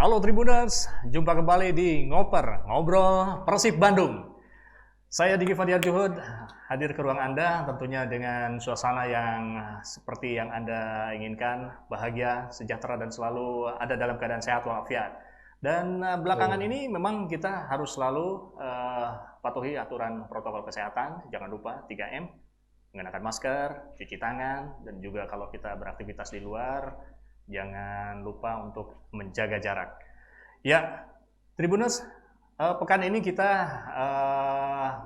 Halo Tribuners, jumpa kembali di Ngobrol Persib Bandung. Saya Diki Fadiar Juhud, hadir ke ruang Anda tentunya dengan suasana yang seperti yang Anda inginkan, bahagia, sejahtera dan selalu ada dalam keadaan sehat walafiat. Dan belakangan ini memang kita harus selalu patuhi aturan protokol kesehatan, jangan lupa 3M, mengenakan masker, cuci tangan, dan juga kalau kita beraktivitas di luar, jangan lupa untuk menjaga jarak. Ya, Tribuners, pekan ini kita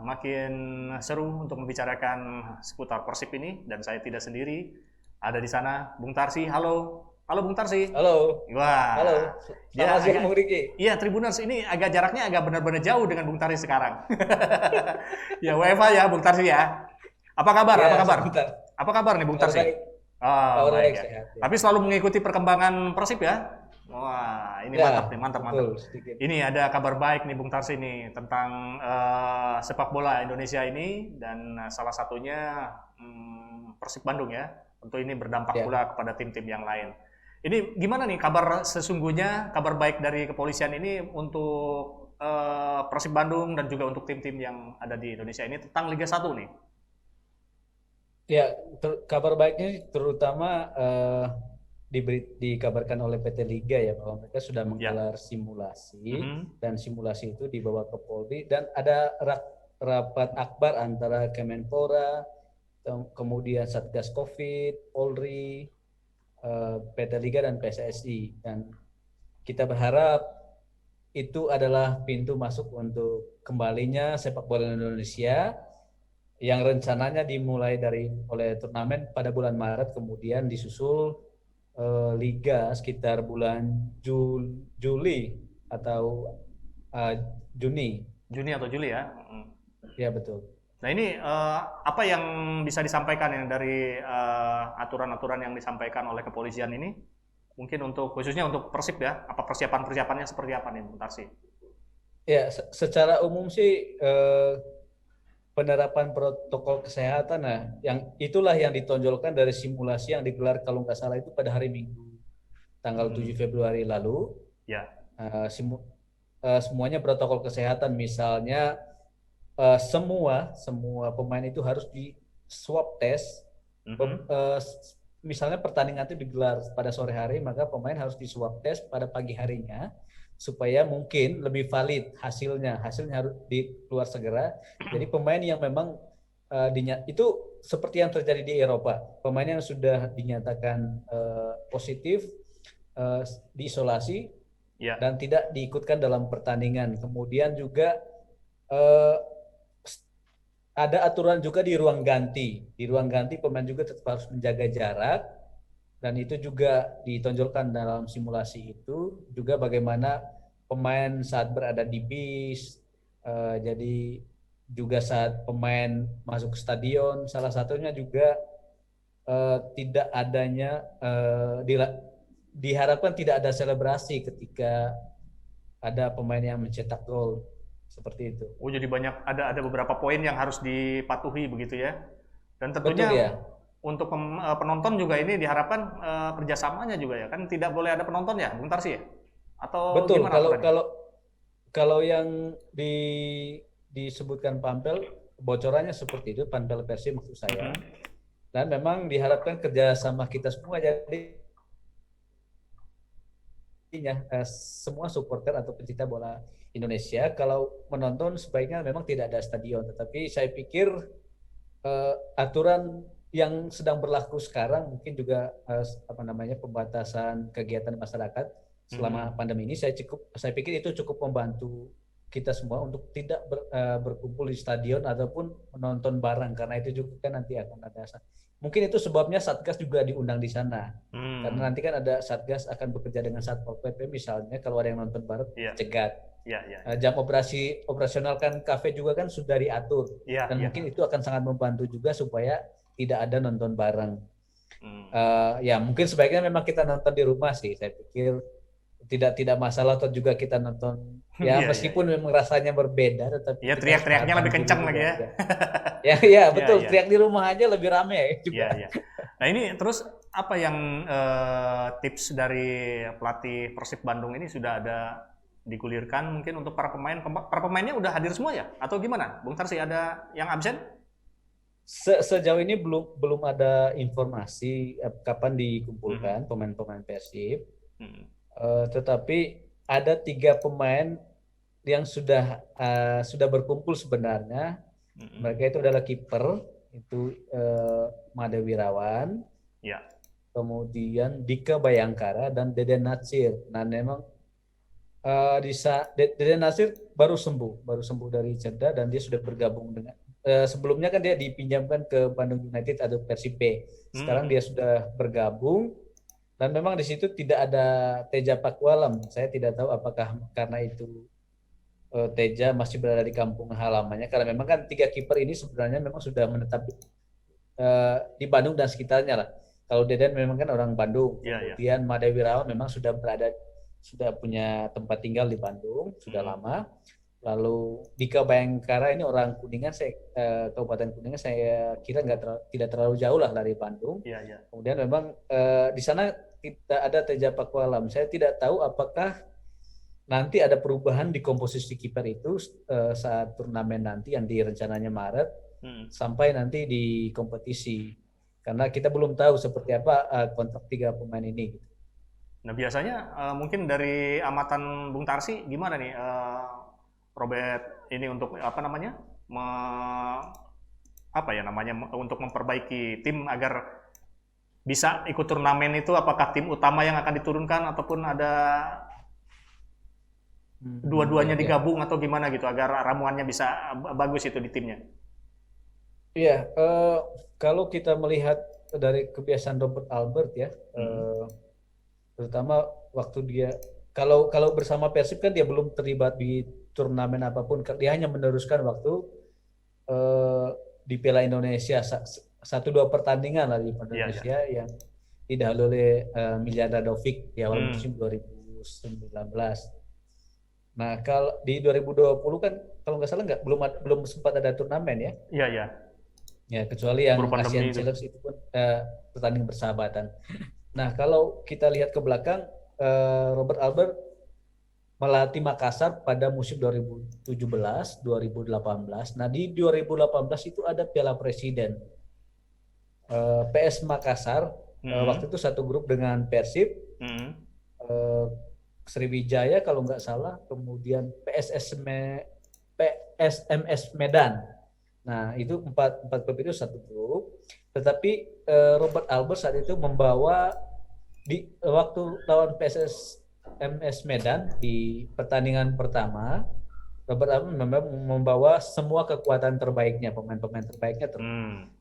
makin seru untuk membicarakan seputar Persib ini, dan saya tidak sendiri. Ada di sana Bung Tarsi. Halo, halo Bung Tarsi. Halo. Wah. Halo. Ya, Selamat siang Bung Riki. Iya, Tribuners, ini agak jaraknya agak benar-benar jauh dengan Bung Tarsi sekarang. Ya, WFH ya Bung Tarsi ya. Apa kabar? Ya, apa kabar? sebentar. Apa kabar nih Bung Kabar Tarsi? baik. Oh, Kabar baik baik, ya. sehat, ya. Tapi selalu mengikuti perkembangan Persib ya. Wah, ini Ya, mantap nih, mantap. betul, sedikit. Ini ada kabar baik nih Bung Tarsi nih tentang sepak bola Indonesia ini dan salah satunya Persib Bandung ya. Tentu ini berdampak Ya. pula kepada tim-tim yang lain. Ini gimana nih kabar sesungguhnya, kabar baik dari kepolisian ini untuk Persib Bandung dan juga untuk tim-tim yang ada di Indonesia ini tentang Liga 1 nih. Ya, kabar baiknya terutama dikabarkan oleh PT Liga ya bahwa mereka sudah menggelar simulasi dan simulasi itu dibawa ke Polri dan ada rapat akbar antara Kemenpora, kemudian Satgas Covid, Polri, PT Liga dan PSSI, dan kita berharap itu adalah pintu masuk untuk kembalinya sepak bola Indonesia yang rencananya dimulai oleh turnamen pada bulan Maret, kemudian disusul Liga sekitar bulan Juli atau Juni. Juni atau Juli ya. Ya betul. Nah ini apa yang bisa disampaikan yang dari aturan-aturan yang disampaikan oleh kepolisian ini? Mungkin khususnya untuk Persib ya, apa persiapannya seperti apa nih, Bung Tarsi? Ya, secara umum sih penerapan protokol kesehatan, itulah yang ditonjolkan dari simulasi yang digelar kalau nggak salah itu pada hari Minggu, tanggal 7 Februari lalu. Ya. Semuanya protokol kesehatan, misalnya semua pemain itu harus di swab test. Misalnya pertandingan itu digelar pada sore hari, maka pemain harus di swab test pada pagi harinya supaya mungkin lebih valid hasilnya harus keluar segera. Jadi pemain yang memang itu seperti yang terjadi di Eropa, pemain yang sudah dinyatakan positif diisolasi dan tidak diikutkan dalam pertandingan. Kemudian juga ada aturan juga di ruang ganti. Di ruang ganti pemain juga tetap harus menjaga jarak, dan itu juga ditonjolkan dalam simulasi itu. Juga bagaimana pemain saat berada di bis, jadi juga saat pemain masuk ke stadion, salah satunya juga tidak adanya, diharapkan tidak ada selebrasi ketika ada pemain yang mencetak gol. Seperti itu. Oh, jadi ada beberapa poin yang harus dipatuhi begitu ya. Dan tentunya betul, ya. Untuk penonton juga ini diharapkan kerjasamanya juga ya. Kan tidak boleh ada penonton ya, Bung Tarsi ya? Atau betul, gimana? Kalau yang disebutkan Pampel, bocorannya seperti itu, Pampel Persib maksud saya. Dan memang diharapkan kerjasama kita semua, jadi semua supporter atau pecinta bola Indonesia kalau menonton sebaiknya memang tidak ada stadion, tetapi saya pikir aturan yang sedang berlaku sekarang mungkin juga pembatasan kegiatan masyarakat selama pandemi ini, saya pikir itu cukup membantu kita semua untuk tidak berkumpul di stadion ataupun menonton bareng, karena itu juga kan nanti akan ada, mungkin itu sebabnya Satgas juga diundang di sana. Karena nanti kan ada Satgas akan bekerja dengan Satpol PP misalnya, kalau ada yang nonton bareng cegat. Jam operasional kan kafe juga kan sudah diatur, dan mungkin itu akan sangat membantu juga supaya tidak ada nonton bareng. Ya mungkin sebaiknya memang kita nonton di rumah sih, saya pikir tidak masalah, atau juga kita nonton meskipun memang rasanya berbeda, tetapi teriak-teriaknya lebih kencang lagi ya. Ya betul, teriak di rumah aja lebih rame juga. Nah ini terus apa yang tips dari pelatih Persib Bandung ini sudah ada digulirkan mungkin untuk para pemain? Para pemainnya udah hadir semua ya? Atau gimana? Bung Tarsi, ada yang absen? Sejauh ini belum ada informasi kapan dikumpulkan pemain-pemain Persib. Tetapi ada 3 pemain yang sudah berkumpul sebenarnya. Mereka itu adalah kiper, itu Made Wirawan, Ya. kemudian Dika Bayangkara dan Deden Natsir. Nah, memang Deden Natsir baru sembuh dari cedera dan dia sudah bergabung dengan sebelumnya kan dia dipinjamkan ke Bandung United atau Persib B. Sekarang dia sudah bergabung dan memang di situ tidak ada Teja Pakualam. Saya tidak tahu apakah karena itu Teja masih berada di kampung halamannya, karena memang kan 3 kiper ini sebenarnya memang sudah menetap di Bandung dan sekitarnya lah. Kalau Deden memang kan orang Bandung, kemudian Made Wirawan memang sudah punya tempat tinggal di Bandung sudah lama. Lalu Dika Bayangkara ini orang Kuningan, Kabupaten Kuningan, saya kira tidak terlalu jauh lah dari Bandung. Kemudian memang di sana tidak ada Teja Pakualam. Saya tidak tahu apakah nanti ada perubahan di komposisi kiper itu saat turnamen nanti yang rencananya Maret sampai nanti di kompetisi. Karena kita belum tahu seperti apa kontrak 3 pemain ini. Nah, biasanya mungkin dari amatan Bung Tarsi gimana nih Robert ini untuk untuk memperbaiki tim agar bisa ikut turnamen itu, apakah tim utama yang akan diturunkan ataupun ada dua-duanya digabung atau gimana gitu agar ramuannya bisa bagus itu di timnya? Iya, kalau kita melihat dari kebiasaan Robert Albert ya, terutama waktu dia kalau bersama Persib kan dia belum terlibat di turnamen apapun, dia hanya meneruskan waktu di Piala Indonesia 1-2 pertandingan lah di Indonesia yang didahului oleh Miljan Radovic di awal musim 2019. Nah, kalau di 2020 kan kalau nggak salah belum sempat ada turnamen ya. Iya. Ya, kecuali yang Asian Challenge itu pun pertandingan persahabatan. Nah, kalau kita lihat ke belakang, Robert Albert melatih Makassar pada musim 2017-2018. Nah, di 2018 itu ada Piala Presiden. PS Makassar waktu itu satu grup dengan Persib, Sriwijaya kalau nggak salah, kemudian PSMS Medan. Nah, itu empat klub itu satu grup. Tetapi Robert Albert saat itu membawa di waktu lawan PSMS Medan di pertandingan pertama, Robert Albert membawa semua kekuatan terbaiknya, pemain-pemain terbaiknya.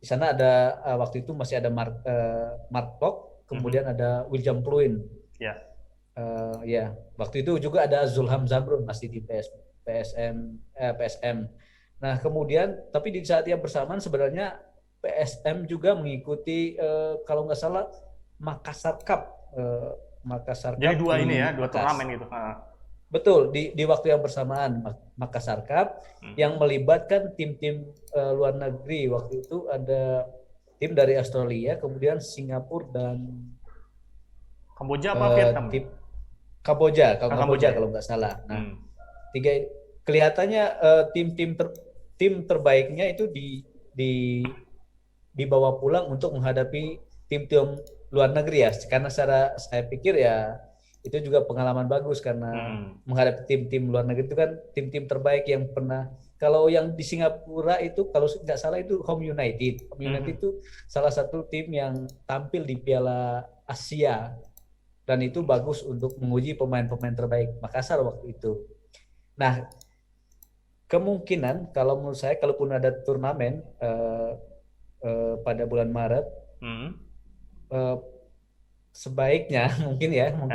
Di sana ada waktu itu masih ada Mark Klok, kemudian ada William Pluin. Ya, waktu itu juga ada Zulham Zamrun masih di PSM. Nah, kemudian tapi di saat yang bersamaan sebenarnya PSM juga mengikuti kalau nggak salah Makassar Cup. Jadi dua turnamen gitu. Betul, di waktu yang bersamaan Makassar Cup yang melibatkan tim-tim luar negeri. Waktu itu ada tim dari Australia, kemudian Singapura dan Kamboja apa Vietnam? Kamboja kalau nggak salah. Nah, kelihatannya tim terbaiknya itu dibawa pulang untuk menghadapi tim-tim luar negeri ya. Karena saya pikir ya itu juga pengalaman bagus karena menghadapi tim-tim luar negeri itu kan tim-tim terbaik yang pernah. Kalau yang di Singapura itu kalau nggak salah itu Home United. Home United itu salah satu tim yang tampil di Piala Asia dan itu bagus untuk menguji pemain-pemain terbaik Makassar waktu itu. Nah, kemungkinan kalau menurut saya kalaupun ada turnamen pada bulan Maret, sebaiknya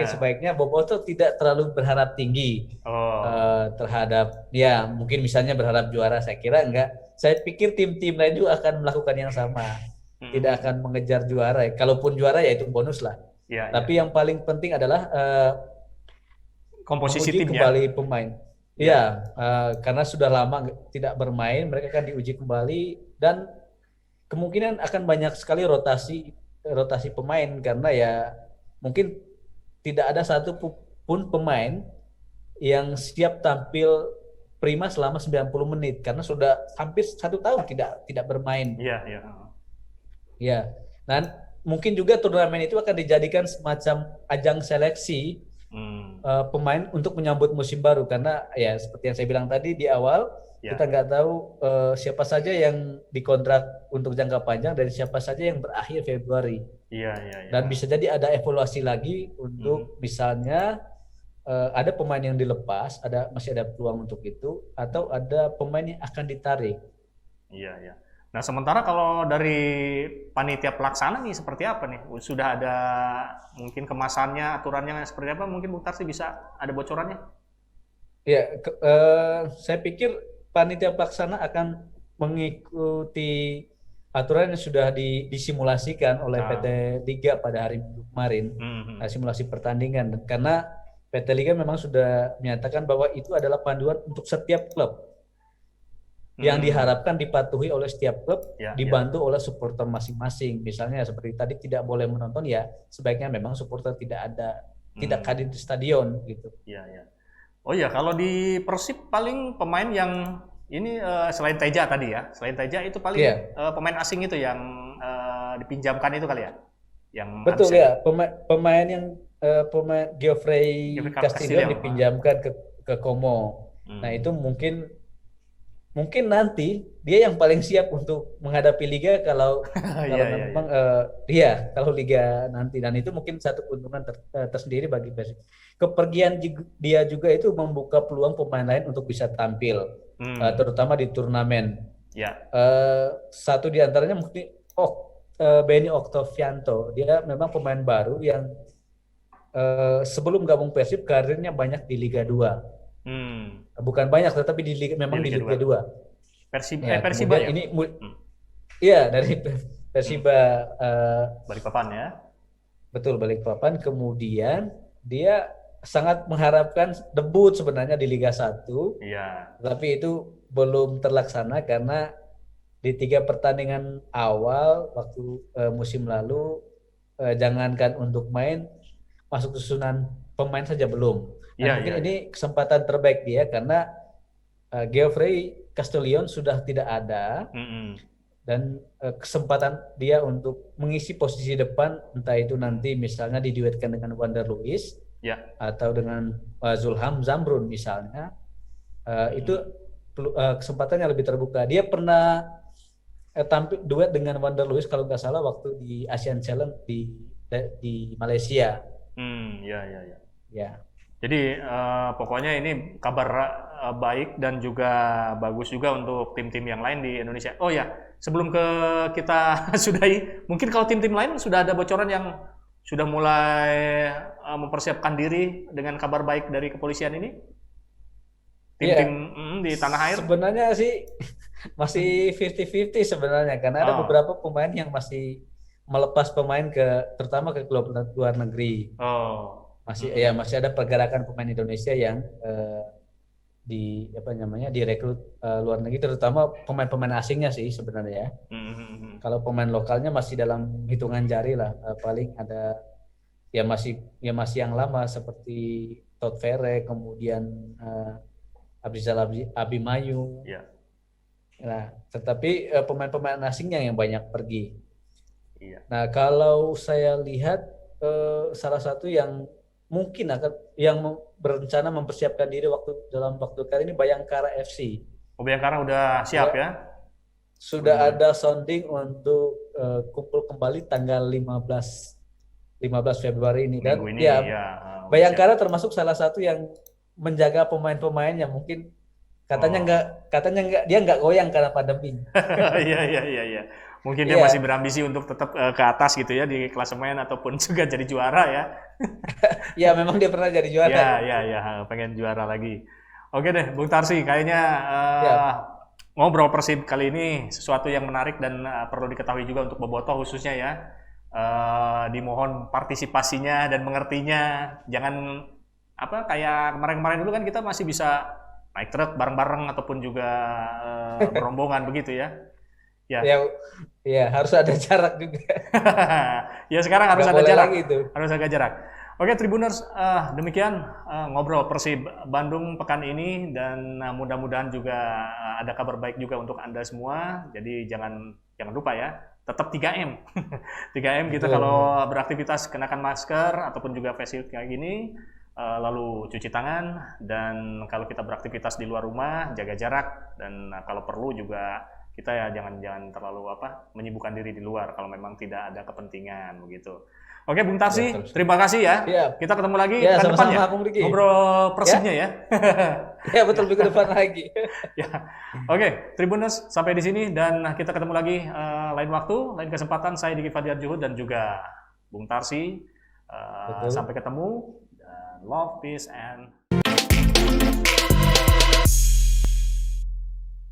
sebaiknya Boboto tidak terlalu berharap tinggi terhadap ya mungkin misalnya berharap juara. Saya kira enggak. Saya pikir tim-tim lain juga akan melakukan yang sama, tidak akan mengejar juara. Kalaupun juara ya itu bonus lah. Tapi yang paling penting adalah komposisi tim kembali pemain. Karena sudah lama tidak bermain, mereka akan diuji kembali dan kemungkinan akan banyak sekali rotasi rotasi pemain karena ya mungkin tidak ada satu pun pemain yang siap tampil prima selama 90 menit karena sudah hampir 1 tahun tidak bermain. Iya, iya. Ya, dan mungkin juga turnamen itu akan dijadikan semacam ajang seleksi pemain untuk menyambut musim baru karena ya seperti yang saya bilang tadi di awal kita nggak tahu siapa saja yang dikontrak untuk jangka panjang dan siapa saja yang berakhir Februari. Iya, iya, iya. Dan bisa jadi ada evaluasi lagi untuk misalnya ada pemain yang dilepas, masih ada peluang untuk itu, atau ada pemain yang akan ditarik. Iya, iya. Nah, sementara kalau dari panitia pelaksana nih seperti apa nih? Sudah ada mungkin kemasannya, aturannya seperti apa? Mungkin Bung Tarsi bisa ada bocorannya? Ya, saya pikir panitia pelaksana akan mengikuti aturan yang sudah disimulasikan oleh PT Liga pada hari Minggu kemarin, simulasi pertandingan. Karena PT Liga memang sudah menyatakan bahwa itu adalah panduan untuk setiap klub yang diharapkan dipatuhi oleh setiap klub, dibantu oleh supporter masing-masing. Misalnya seperti tadi tidak boleh menonton, ya sebaiknya memang supporter tidak hadir di stadion gitu. Iya, iya. Oh iya, kalau di Persib paling pemain yang ini selain Teja tadi ya, selain Teja itu paling pemain asing itu yang dipinjamkan itu kali ya, yang betul ya, pemain yang pemain Geoffrey Castillo dipinjamkan ke Como. Nah itu mungkin nanti dia yang paling siap untuk menghadapi liga kalau memang kalau liga nanti, dan itu mungkin satu keuntungan tersendiri bagi Persib. Kepergian dia juga itu membuka peluang pemain lain untuk bisa tampil, terutama di turnamen. Satu di antaranya mungkin Benny Octavianto. Dia memang pemain baru yang sebelum gabung Persib karirnya banyak di Liga 2. Bukan banyak, tetapi di Liga 2. Persiba ya? Ini iya, dari Persiba Balikpapan ya. Betul, Balikpapan. Kemudian dia sangat mengharapkan debut sebenarnya di Liga 1. Iya. Tapi itu belum terlaksana karena di 3 pertandingan awal waktu musim lalu jangankan untuk main, masuk susunan pemain saja belum. Mungkin ini kesempatan terbaik dia karena Geoffrey Castellion sudah tidak ada, dan kesempatan dia untuk mengisi posisi depan, entah itu nanti misalnya diduetkan dengan Wander Luiz atau dengan Zulham Zamrun misalnya, itu kesempatannya lebih terbuka. Dia pernah tampil duet dengan Wander Luiz kalau nggak salah waktu di Asian Challenge di Malaysia. Jadi pokoknya ini kabar baik dan juga bagus juga untuk tim-tim yang lain di Indonesia. Oh ya, sebelum kita sudahi, mungkin kalau tim-tim lain sudah ada bocoran yang sudah mulai mempersiapkan diri dengan kabar baik dari kepolisian ini? Tim-tim di tanah air? Sebenarnya sih masih 50-50 sebenarnya, karena ada beberapa pemain yang masih melepas pemain terutama ke klub luar negeri. Masih ada pergerakan pemain Indonesia yang direkrut luar negeri, terutama pemain-pemain asingnya sih sebenarnya ya. Kalau pemain lokalnya masih dalam hitungan jari lah, paling ada masih yang lama seperti Todd Ferre, kemudian Abrizal Abimayu. Nah, tetapi pemain-pemain asingnya yang banyak pergi. Nah, kalau saya lihat salah satu yang mungkin yang berencana mempersiapkan diri dalam waktu kali ini Bayangkara FC. Bayangkara udah siap ya? Sudah ada sounding untuk kumpul kembali tanggal 15 Februari ini, dan Bayangkara termasuk salah satu yang menjaga pemain-pemain yang mungkin katanya dia nggak goyang karena pandemi. Iya. Mungkin dia masih berambisi untuk tetap ke atas gitu ya di klasemen ataupun juga jadi juara ya. Ya, memang dia pernah jadi juara. Ya, pengen juara lagi. Oke deh, Bung Tarsi, kayaknya ngobrol Persib kali ini sesuatu yang menarik dan perlu diketahui juga untuk Bobotoh khususnya ya. Dimohon partisipasinya dan mengertinya. Jangan kayak kemarin-kemarin dulu kan kita masih bisa naik truk bareng-bareng ataupun juga berombongan begitu ya. Ya. Ya harus ada jarak juga. Ya sekarang harus Nggak ada boleh jarak. lagi itu. Harus ada jarak. Oke Tribuners, demikian ngobrol Persib Bandung pekan ini dan mudah-mudahan juga ada kabar baik juga untuk Anda semua. Jadi jangan lupa ya, tetap 3M. 3M kita Betul. kalau beraktivitas kenakan masker ataupun juga face shield kayak gini, lalu cuci tangan, dan kalau kita beraktivitas di luar rumah jaga jarak, dan kalau perlu juga kita ya jangan terlalu menyibukkan diri di luar kalau memang tidak ada kepentingan begitu. Oke, Bung Tarsi, Ya, terus. terima kasih ya. Siap. Kita ketemu lagi Ya, pekan depan ya. sama-sama, Bung Riki. Ngobrol Persibnya ya. Ya betul, minggu depan lagi. Ya. Oke, Tribuners, sampai di sini dan kita ketemu lagi lain waktu, lain kesempatan. Saya Diki Fadiar Juhud dan juga Bung Tarsi. Betul. Sampai ketemu. Love, peace, and